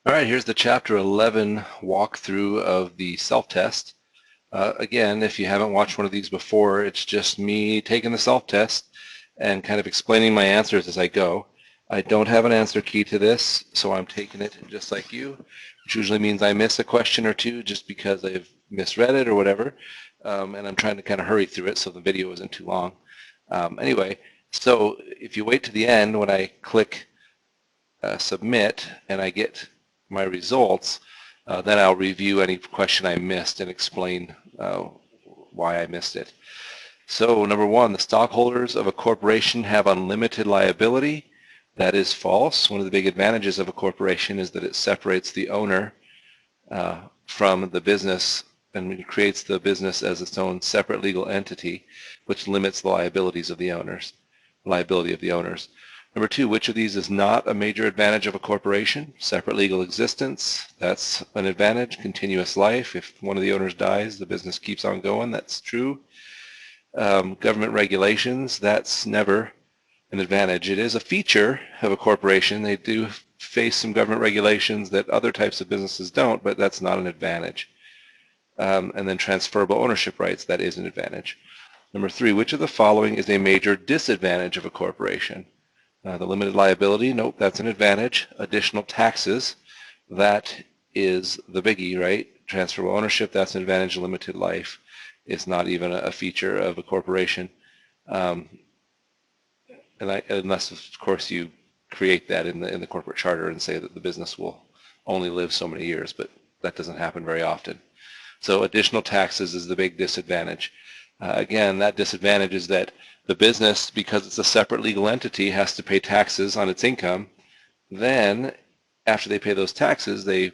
All right, here's the Chapter 11 walkthrough of the self-test. Again, if you haven't watched one of these before, it's just me taking the self-test and kind of explaining my answers as I go. I don't have an answer key to this, so I'm taking it just like you, which usually means I miss a question or two just because I've misread it or whatever, and I'm trying to kind of hurry through it so the video isn't too long. Anyway, so if you wait to the end when I click submit and I get my results, then I'll review any question I missed and explain why I missed it. So number one, the stockholders of a corporation have unlimited liability. That is false. One of the big advantages of a corporation is that it separates the owner from the business and creates the business as its own separate legal entity, which limits the liabilities of the owners, liability of the owners. Number two, which of these is not a major advantage of a corporation? Separate legal existence, that's an advantage. Continuous life, if one of the owners dies, the business keeps on going, that's true. Government regulations, that's never an advantage. It is a feature of a corporation. They do face some government regulations that other types of businesses don't, but that's not an advantage. And then transferable ownership rights, that is an advantage. Number three, which of the following is a major disadvantage of a corporation? The limited liability, nope, that's an advantage. Additional taxes, that is the biggie, right? Transferable ownership, that's an advantage. Limited life is not even a feature of a corporation. Unless, of course, you create that in the corporate charter and say that the business will only live so many years, but that doesn't happen very often. So additional taxes is the big disadvantage. Again, that disadvantage is that the business, because it's a separate legal entity, has to pay taxes on its income. Then, after they pay those taxes, they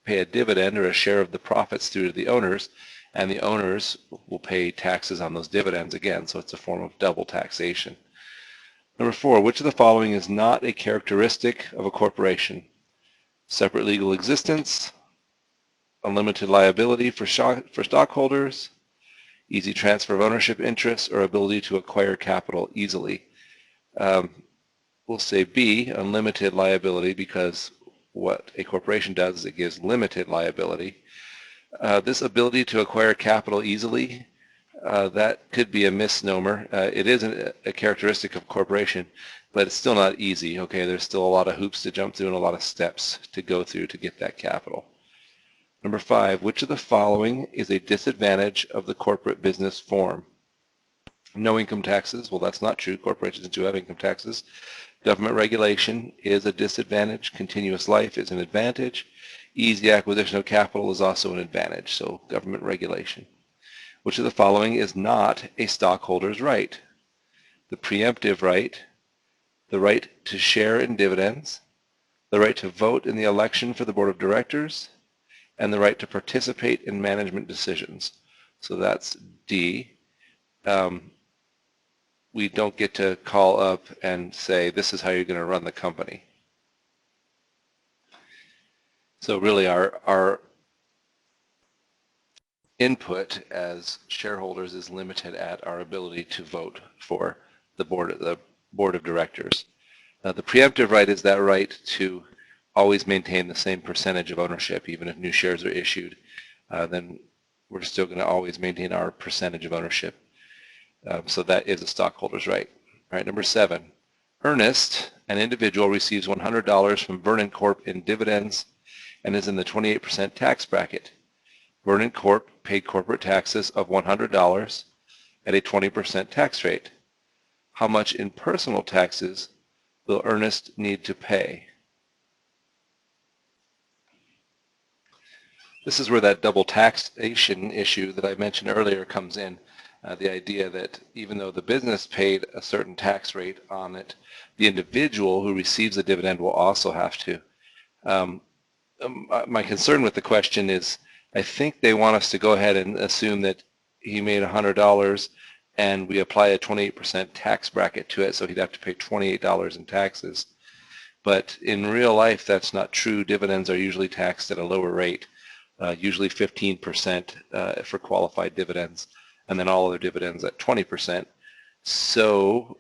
pay a dividend or a share of the profits through to the owners, and the owners will pay taxes on those dividends again, so it's a form of double taxation. Number four, which of the following is not a characteristic of a corporation? Separate legal existence, unlimited liability for stockholders, easy transfer of ownership interests, or ability to acquire capital easily. We'll say B, unlimited liability, because what a corporation does is it gives limited liability. This ability to acquire capital easily, that could be a misnomer. It is a characteristic of a corporation, but it's still not easy. Okay, there's still a lot of hoops to jump through and a lot of steps to go through to get that capital. Number five, which of the following is a disadvantage of the corporate business form? No income taxes. Well, that's not true. Corporations do have income taxes. Government regulation is a disadvantage. Continuous life is an advantage. Easy acquisition of capital is also an advantage. So government regulation. Which of the following is not a stockholder's right? The preemptive right, the right to share in dividends, the right to vote in the election for the board of directors, and the right to participate in management decisions. So that's D. We don't get to call up and say, this is how you're going to run the company. So really our input as shareholders is limited at our ability to vote for the board of directors. The preemptive right is that right to always maintain the same percentage of ownership. Even if new shares are issued, then we're still going to always maintain our percentage of ownership. So that is a stockholder's right. All right, number seven. Ernest, an individual, receives $100 from Vernon Corp in dividends and is in the 28% tax bracket. Vernon Corp paid corporate taxes of $100 at a 20% tax rate. How much in personal taxes will Ernest need to pay? This is where that double taxation issue that I mentioned earlier comes in. The idea that even though the business paid a certain tax rate on it, the individual who receives the dividend will also have to. My concern with the question is I think they want us to go ahead and assume that he made $100 and we apply a 28% tax bracket to it, so he'd have to pay $28 in taxes. But in real life, that's not true. Dividends are usually taxed at a lower rate, usually 15% for qualified dividends, and then all other dividends at 20%. So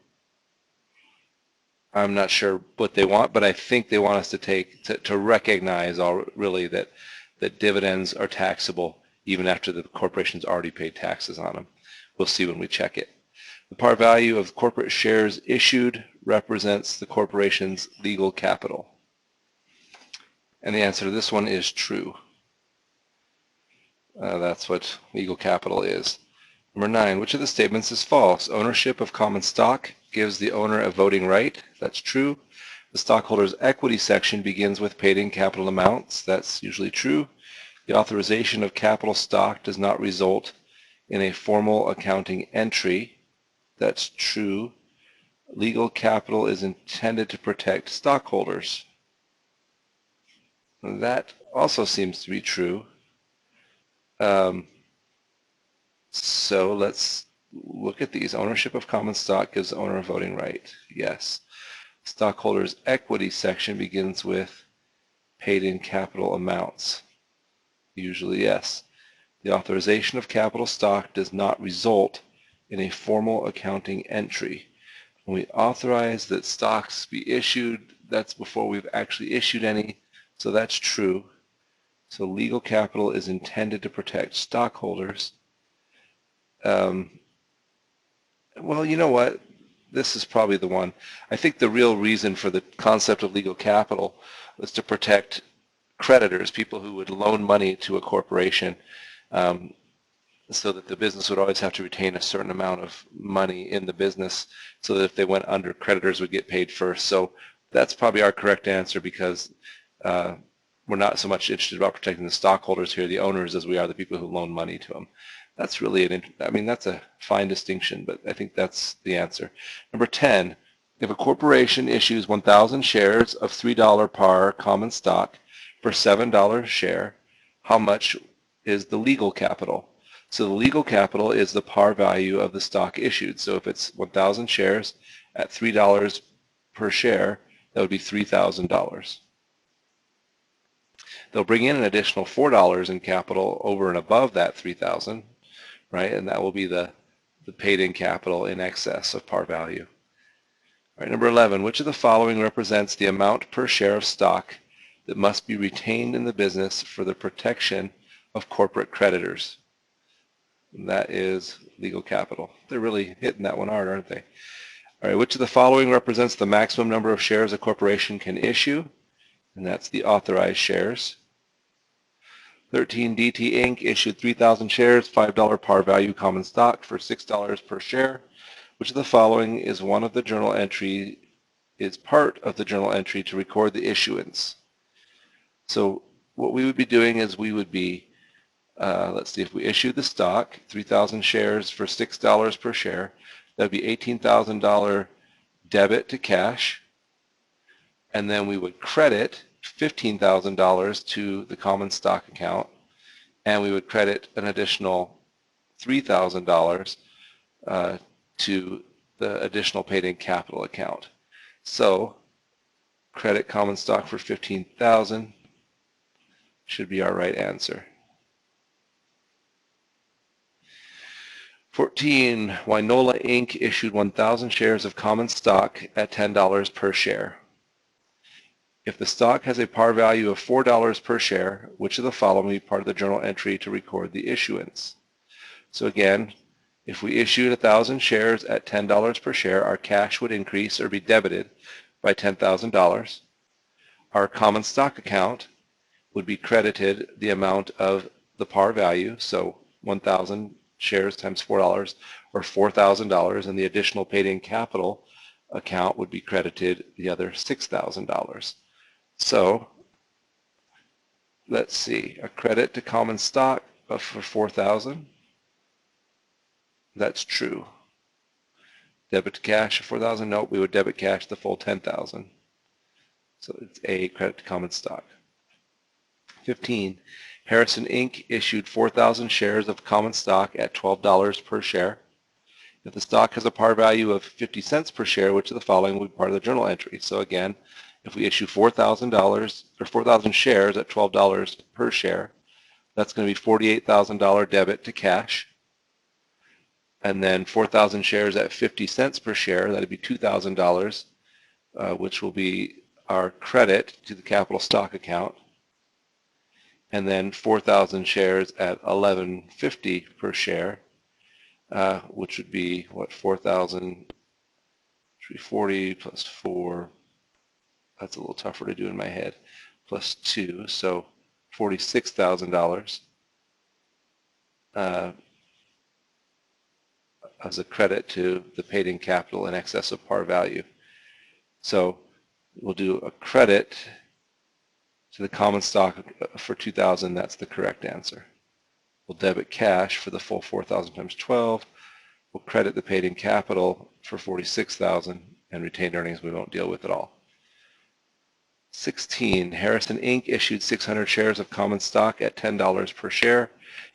I'm not sure what they want, but I think they want us to recognize really that dividends are taxable even after the corporation's already paid taxes on them. We'll see when we check it. The par value of corporate shares issued represents the corporation's legal capital. And the answer to this one is true. That's what legal capital is. Number 9, which of the statements is false? Ownership of common stock gives the owner a voting right. That's true. The stockholders' equity section begins with paid-in capital amounts. That's usually true. The authorization of capital stock does not result in a formal accounting entry. That's true. Legal capital is intended to protect stockholders. That also seems to be true. So let's look at these. Ownership of common stock gives the owner a voting right. Yes. Stockholders' equity section begins with paid-in capital amounts. Usually yes. The authorization of capital stock does not result in a formal accounting entry. When we authorize that stocks be issued, that's before we've actually issued any, so that's true. So legal capital is intended to protect stockholders. Well, you know what? This is probably the one. I think the real reason for the concept of legal capital was to protect creditors, people who would loan money to a corporation, so that the business would always have to retain a certain amount of money in the business so that if they went under, creditors would get paid first. So that's probably our correct answer, because we're not so much interested about protecting the stockholders here, the owners, as we are the people who loan money to them. That's really that's a fine distinction, but I think that's the answer. Number 10, if a corporation issues 1,000 shares of $3 par common stock for $7 a share, how much is the legal capital? So the legal capital is the par value of the stock issued. So if it's 1,000 shares at $3 per share, that would be $3,000. They'll bring in an additional $4 in capital over and above that 3,000, right? And that will be the paid-in capital in excess of par value. All right, number 11, which of the following represents the amount per share of stock that must be retained in the business for the protection of corporate creditors? And that is legal capital. They're really hitting that one hard, aren't they? All right, which of the following represents the maximum number of shares a corporation can issue? And that's the authorized shares. 13, DT Inc. issued 3,000 shares, $5 par value common stock for $6 per share. Which of the following is part of the journal entry to record the issuance? So what we would be doing is we would be, let's see, if we issued the stock, 3,000 shares for $6 per share, that would be $18,000 debit to cash, and then we would credit $15,000 to the common stock account, and we would credit an additional $3,000 to the additional paid-in capital account. So credit common stock for $15,000 should be our right answer. 14, Wynola Inc. issued 1,000 shares of common stock at $10 per share. If the stock has a par value of $4 per share, which of the following will be part of the journal entry to record the issuance? So again, if we issued 1,000 shares at $10 per share, our cash would increase or be debited by $10,000. Our common stock account would be credited the amount of the par value, so 1,000 shares times $4 or $4,000, and the additional paid-in capital account would be credited the other $6,000. So let's see, a credit to common stock for $4,000. That's true. Debit to cash for $4,000. Nope, we would debit cash the full $10,000. So it's a credit to common stock. 15, Harrison Inc. issued 4,000 shares of common stock at $12 per share. If the stock has a par value of 50 cents per share, which of the following would be part of the journal entry? So again, if we issue $4,000 or 4,000 shares at $12 per share, that's going to be $48,000 debit to cash. And then 4,000 shares at 50 cents per share, that would be $2,000 which will be our credit to the capital stock account, and then 4,000 shares at $11.50 per share, which would be, what, 4,000, 40 plus 4, that's a little tougher to do in my head, plus 2, so $46,000 as a credit to the paid-in capital in excess of par value. So we'll do a credit to the common stock for 2,000. That's the correct answer. We'll debit cash for the full 4,000 times 12. We'll credit the paid-in capital for 46,000, and retained earnings we won't deal with at all. 16, Harrison Inc. issued 600 shares of common stock at $10 per share.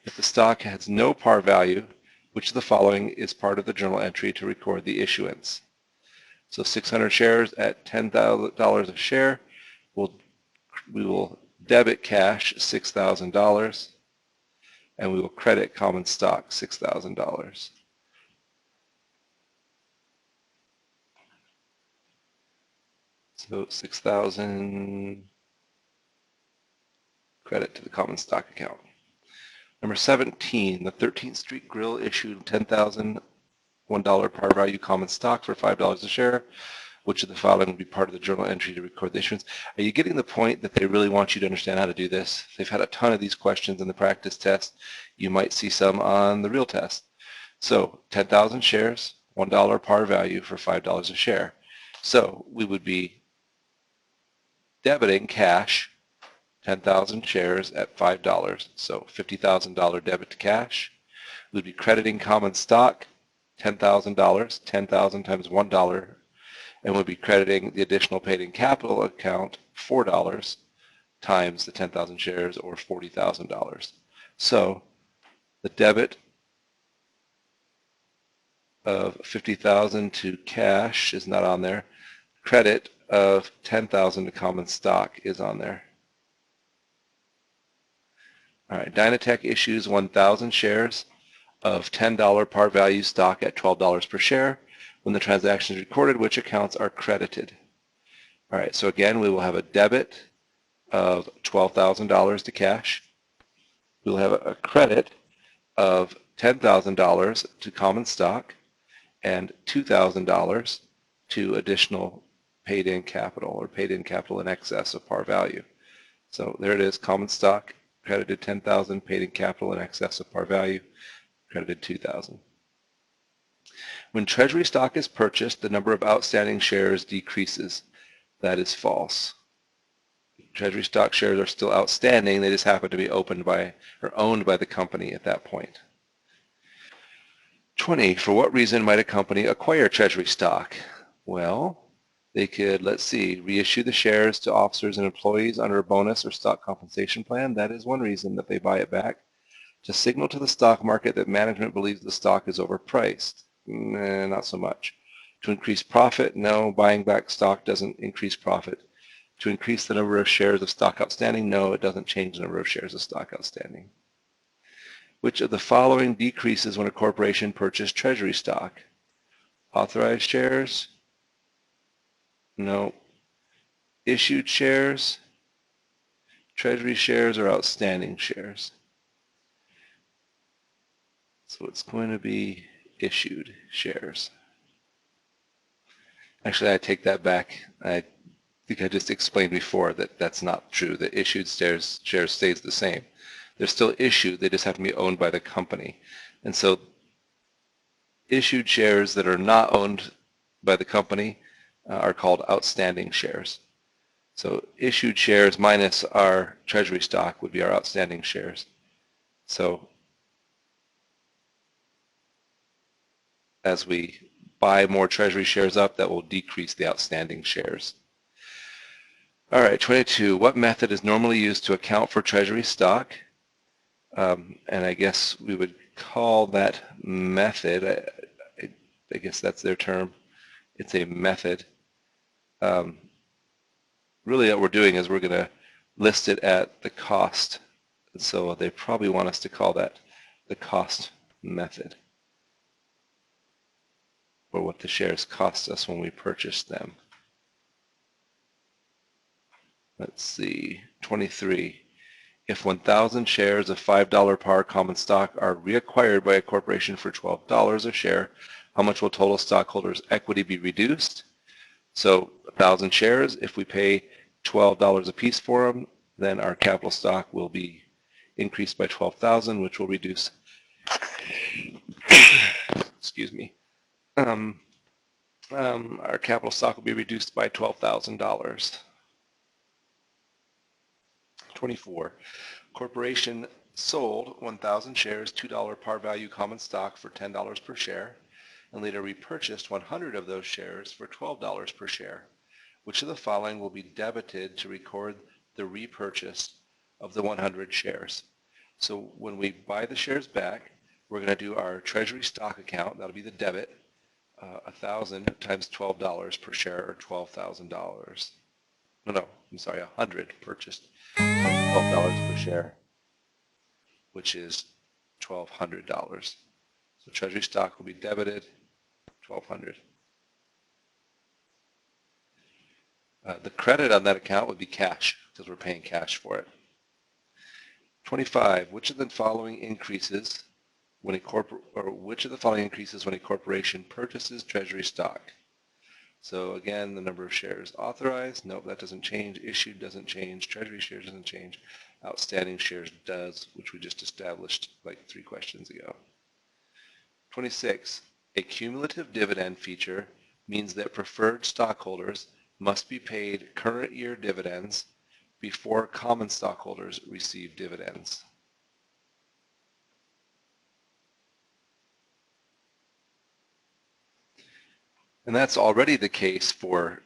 If the stock has no par value, which of the following is part of the journal entry to record the issuance? So 600 shares at $10 a share, we will debit cash $6,000, and we will credit common stock $6,000. So 6,000 credit to the common stock account. Number 17, the 13th Street Grill issued 10,000 $1 par value common stock for $5 a share. Which of the following would be part of the journal entry to record the issuance? Are you getting the point that they really want you to understand how to do this? They've had a ton of these questions in the practice test. You might see some on the real test. So 10,000 shares, $1 par value for $5 a share. So we would be debiting cash 10,000 shares at $5, so $50,000 debit to cash. We'd be crediting common stock $10,000, 10,000 times $1, and we'd be crediting the additional paid-in capital account $4 times the 10,000 shares, or $40,000. So the debit of 50,000 to cash is not on there. Credit of 10,000 to common stock is on there. All right, Dynatech issues 1,000 shares of $10 par value stock at $12 per share. When the transaction is recorded, which accounts are credited? All right, so again, we will have a debit of $12,000 to cash. We'll have a credit of $10,000 to common stock and $2,000 to additional paid-in capital, or paid-in capital in excess of par value. So there it is, common stock credited 10,000, paid-in capital in excess of par value, credited 2,000. When Treasury stock is purchased, the number of outstanding shares decreases. That is false. Treasury stock shares are still outstanding. They just happen to be owned by the company at that point. 20, for what reason might a company acquire Treasury stock? Well, they could, let's see, reissue the shares to officers and employees under a bonus or stock compensation plan. That is one reason that they buy it back. To signal to the stock market that management believes the stock is overpriced. Not so much. To increase profit? No, buying back stock doesn't increase profit. To increase the number of shares of stock outstanding? No, it doesn't change the number of shares of stock outstanding. Which of the following decreases when a corporation purchased Treasury stock? Authorized shares? No. Issued shares? Treasury shares or outstanding shares? So it's going to be issued shares. Actually, I take that back. I think I just explained before that that's not true. The issued shares stays the same. They're still issued. They just have to be owned by the company. And so issued shares that are not owned by the company are called outstanding shares. So issued shares minus our Treasury stock would be our outstanding shares. So as we buy more Treasury shares up, that will decrease the outstanding shares. All right, 22. What method is normally used to account for Treasury stock? And I guess we would call that method, I guess that's their term. It's a method. Really what we're doing is we're going to list it at the cost. So they probably want us to call that the cost method, or what the shares cost us when we purchased them. let's see, 23. If 1,000 shares of $5 par common stock are reacquired by a corporation for $12 a share, how much will total stockholders' equity be reduced? So 1,000 shares, if we pay $12 a piece for them, then our capital stock will be increased by 12,000, which will reduce, excuse me, our capital stock will be reduced by $12,000. 24. Corporation sold 1,000 shares, $2 par value common stock for $10 per share, and later repurchased 100 of those shares for $12 per share. Which of the following will be debited to record the repurchase of the 100 shares? So when we buy the shares back, we're going to do our Treasury stock account. That'll be the debit. 1,000 times $12 per share, or $12,000. No, I'm sorry, 100 purchased $12 per share, which is $1,200. So Treasury stock will be debited, $1,200. The credit on that account would be cash, because we're paying cash for it. 25. Which of the following increases when a corporation purchases Treasury stock? So again, the number of shares authorized, nope, that doesn't change. Issued doesn't change. Treasury shares doesn't change. Outstanding shares does, which we just established like 3 questions ago. 26. A cumulative dividend feature means that preferred stockholders must be paid current year dividends before common stockholders receive dividends. And that's already the case for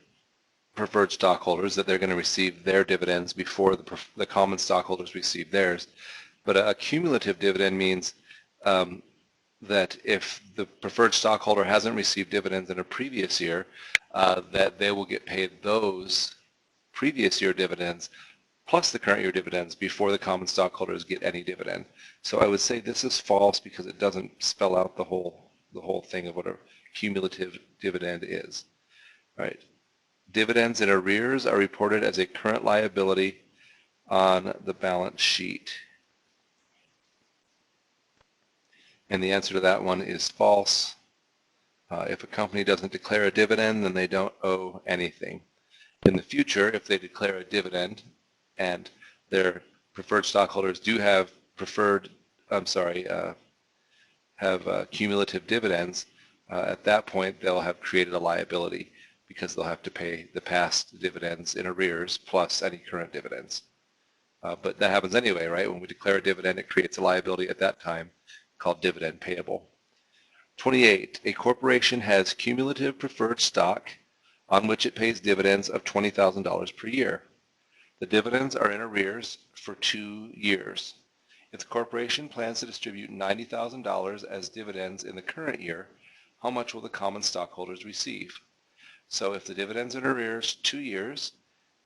preferred stockholders, that they're going to receive their dividends before the common stockholders receive theirs. But a cumulative dividend means that if the preferred stockholder hasn't received dividends in a previous year, that they will get paid those previous year dividends plus the current year dividends before the common stockholders get any dividend. So I would say this is false because it doesn't spell out the whole thing of what a cumulative dividend is. All right. Dividends in arrears are reported as a current liability on the balance sheet. And the answer to that one is false. If a company doesn't declare a dividend, then they don't owe anything. In the future, if they declare a dividend and their preferred stockholders do have cumulative dividends, at that point they'll have created a liability because they'll have to pay the past dividends in arrears plus any current dividends. But that happens anyway, right? When we declare a dividend, it creates a liability at that time called dividend payable. 28. A corporation has cumulative preferred stock on which it pays dividends of $20,000 per year. The dividends are in arrears for 2 years. If the corporation plans to distribute $90,000 as dividends in the current year, how much will the common stockholders receive? So if the dividends are in arrears 2 years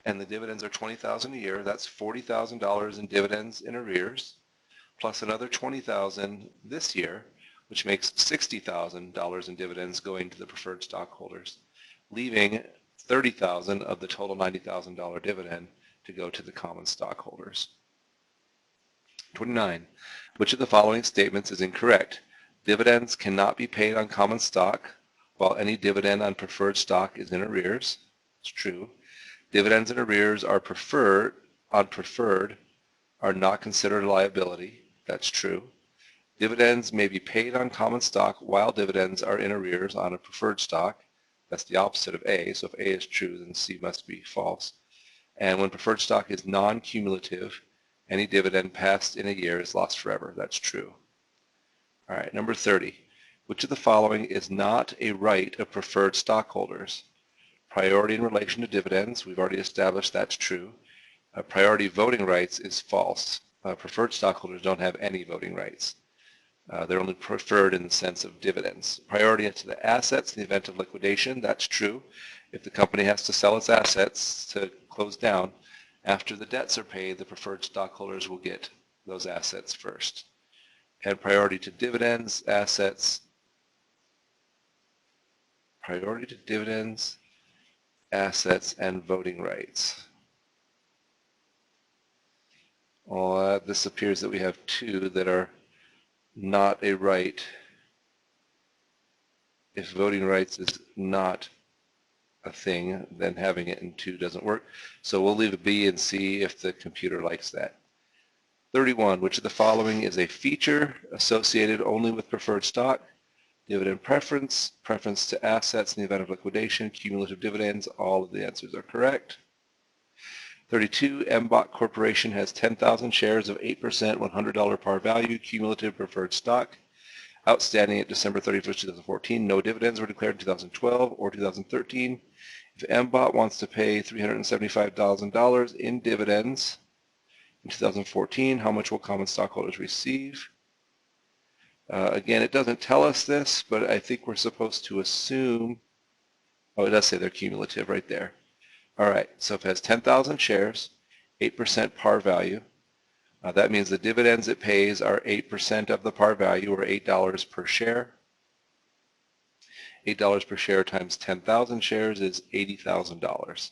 and the dividends are $20,000 a year, that's $40,000 in dividends in arrears plus another $20,000 this year, which makes $60,000 in dividends going to the preferred stockholders, leaving $30,000 of the total $90,000 dividend to go to the common stockholders. 29. Which of the following statements is incorrect? Dividends cannot be paid on common stock, while any dividend on preferred stock is in arrears. It's true. Dividends in arrears are are not considered a liability. That's true. Dividends may be paid on common stock while dividends are in arrears on a preferred stock. That's the opposite of A. So if A is true, then C must be false. And when preferred stock is non-cumulative, any dividend passed in a year is lost forever. That's true. All right, number 30. Which of the following is not a right of preferred stockholders? Priority in relation to dividends, we've already established that's true. Priority voting rights is false. Preferred stockholders don't have any voting rights. They're only preferred in the sense of dividends. Priority to the assets in the event of liquidation, that's true. If the company has to sell its assets to close down, after the debts are paid, the preferred stockholders will get those assets first. And priority to dividends, assets, and voting rights. Well, this appears that we have two that are not a right. If voting rights is not a thing, then having it in two doesn't work. So we'll leave a B and see if the computer likes that. 31, which of the following is a feature associated only with preferred stock? Dividend preference, preference to assets in the event of liquidation, cumulative dividends. All of the answers are correct. 32, MBOT Corporation has 10,000 shares of 8% $100 par value cumulative preferred stock outstanding at December 31st, 2014. No dividends were declared in 2012 or 2013. If MBOT wants to pay $375,000 in dividends in 2014, how much will common stockholders receive? Again, it doesn't tell us this, but I think we're supposed to assume, oh, it does say they're cumulative right there. All right, so if it has 10,000 shares, 8% par value, that means the dividends it pays are 8% of the par value, or $8 per share. $8 per share times 10,000 shares is $80,000.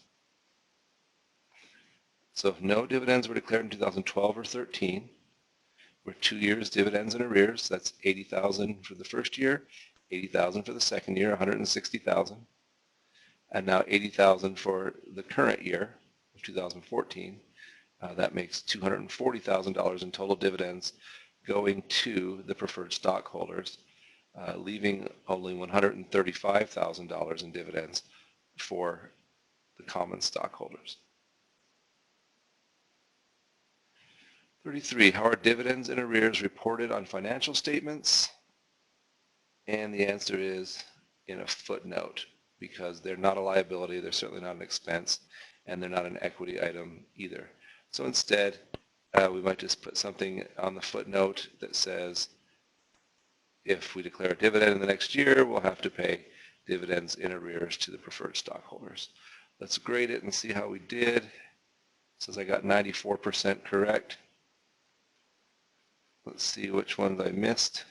So if no dividends were declared in 2012 or 13, we're 2 years dividends and arrears. That's $80,000 for the first year, $80,000 for the second year, $160,000, and now $80,000 for the current year of 2014. That makes $240,000 in total dividends going to the preferred stockholders, leaving only $135,000 in dividends for the common stockholders. 33, how are dividends and arrears reported on financial statements? And the answer is in a footnote, because they're not a liability, they're certainly not an expense, and they're not an equity item either. So instead, we might just put something on the footnote that says, if we declare a dividend in the next year, we'll have to pay dividends in arrears to the preferred stockholders. Let's grade it and see how we did. It says I got 94% correct. Let's see which ones I missed.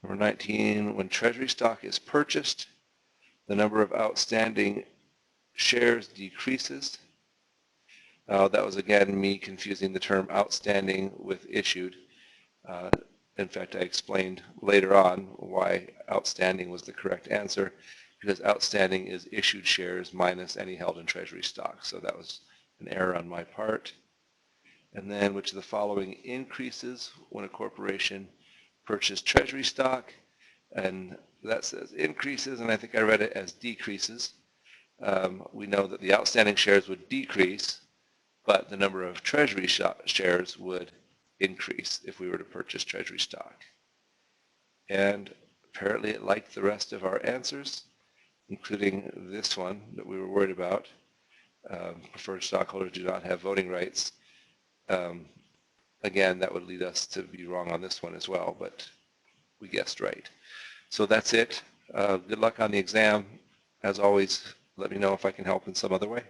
Number 19, when Treasury stock is purchased, the number of outstanding shares decreases. That was again me confusing the term outstanding with issued. In fact, I explained later on why outstanding was the correct answer, because outstanding is issued shares minus any held in Treasury stock. So that was an error on my part. And then which of the following increases when a corporation purchased Treasury stock? And that says increases, and I think I read it as decreases. We know that the outstanding shares would decrease, but the number of Treasury shares would increase if we were to purchase Treasury stock. And apparently it liked the rest of our answers, including this one that we were worried about. Preferred stockholders do not have voting rights. Again, that would lead us to be wrong on this one as well, but we guessed right. So that's it. Good luck on the exam. As always, let me know if I can help in some other way.